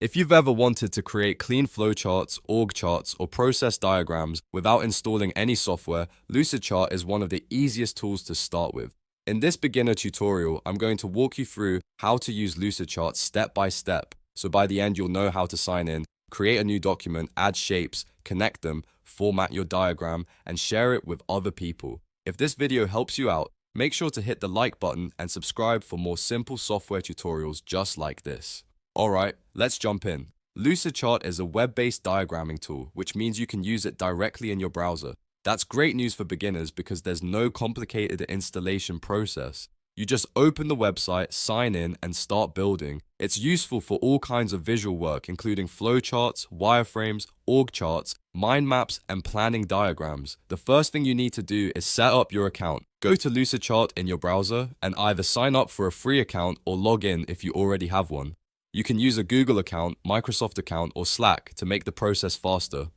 If you've ever wanted to create clean flowcharts, org charts, or process diagrams without installing any software, Lucidchart is one of the easiest tools to start with. In this beginner tutorial, I'm going to walk you through how to use Lucidchart step by step, so by the end you'll know how to sign in, create a new document, add shapes, connect them, format your diagram, and share it with other people. If this video helps you out, make sure to hit the like button and subscribe for more simple software tutorials just like this. Alright, let's jump in. Lucidchart is a web-based diagramming tool, which means you can use it directly in your browser. That's great news for beginners because there's no complicated installation process. You just open the website, sign in, and start building. It's useful for all kinds of visual work, including flowcharts, wireframes, org charts, mind maps, and planning diagrams. The first thing you need to do is set up your account. Go to Lucidchart in your browser and either sign up for a free account or log in if you already have one. You can use a Google account, Microsoft account, or Slack to make the process faster.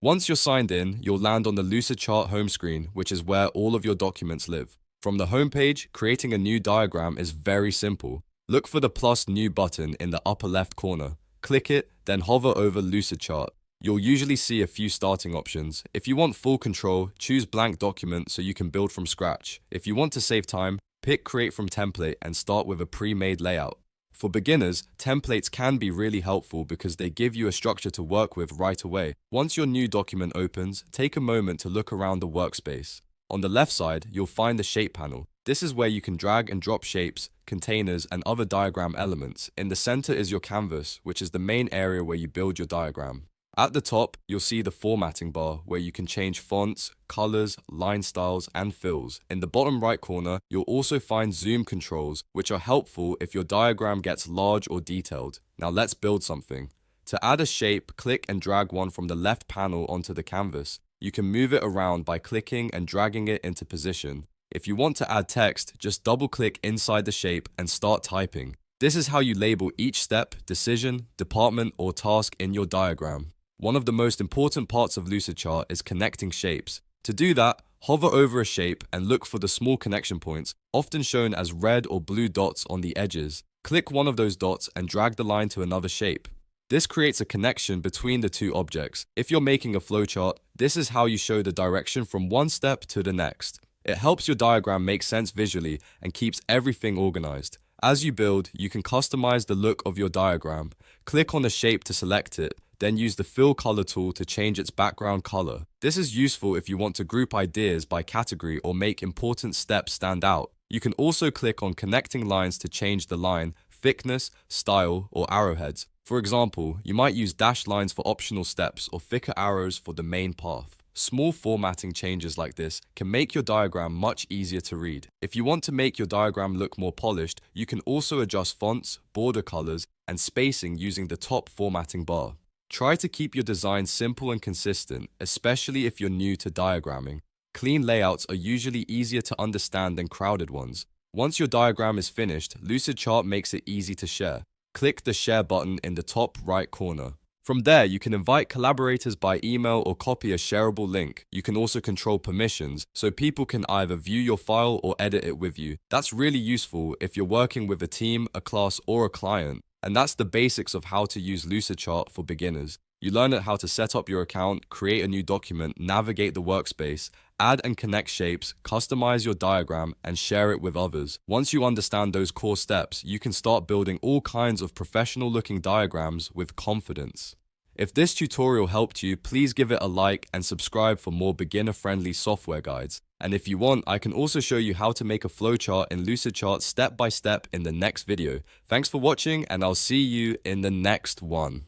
Once you're signed in, you'll land on the Lucidchart home screen, which is where all of your documents live. From the home page, creating a new diagram is very simple. Look for the plus new button in the upper left corner. Click it, then hover over Lucidchart. You'll usually see a few starting options. If you want full control, choose blank document so you can build from scratch. If you want to save time, pick create from template and start with a pre-made layout. For beginners, templates can be really helpful because they give you a structure to work with right away. Once your new document opens, take a moment to look around the workspace. On the left side, you'll find the shape panel. This is where you can drag and drop shapes, containers, and other diagram elements. In the center is your canvas, which is the main area where you build your diagram. At the top, you'll see the formatting bar where you can change fonts, colors, line styles, and fills. In the bottom right corner, you'll also find zoom controls, which are helpful if your diagram gets large or detailed. Now let's build something. To add a shape, click and drag one from the left panel onto the canvas. You can move it around by clicking and dragging it into position. If you want to add text, just double-click inside the shape and start typing. This is how you label each step, decision, department, or task in your diagram. One of the most important parts of Lucidchart is connecting shapes. To do that, hover over a shape and look for the small connection points, often shown as red or blue dots on the edges. Click one of those dots and drag the line to another shape. This creates a connection between the two objects. If you're making a flowchart, this is how you show the direction from one step to the next. It helps your diagram make sense visually and keeps everything organized. As you build, you can customize the look of your diagram. Click on the shape to select it, then use the Fill Color tool to change its background color. This is useful if you want to group ideas by category or make important steps stand out. You can also click on connecting lines to change the line, thickness, style, or arrowheads. For example, you might use dashed lines for optional steps or thicker arrows for the main path. Small formatting changes like this can make your diagram much easier to read. If you want to make your diagram look more polished, you can also adjust fonts, border colors, and spacing using the top formatting bar. Try to keep your design simple and consistent, especially if you're new to diagramming. Clean layouts are usually easier to understand than crowded ones. Once your diagram is finished, Lucidchart makes it easy to share. Click the share button in the top right corner. From there, you can invite collaborators by email or copy a shareable link. You can also control permissions, so people can either view your file or edit it with you. That's really useful if you're working with a team, a class, or a client. And that's the basics of how to use Lucidchart for beginners. You learn how to set up your account, create a new document, navigate the workspace, add and connect shapes, customize your diagram, and share it with others. Once you understand those core steps, you can start building all kinds of professional-looking diagrams with confidence. If this tutorial helped you, please give it a like and subscribe for more beginner-friendly software guides. And if you want, I can also show you how to make a flowchart in Lucidchart step by step in the next video. Thanks for watching, and I'll see you in the next one.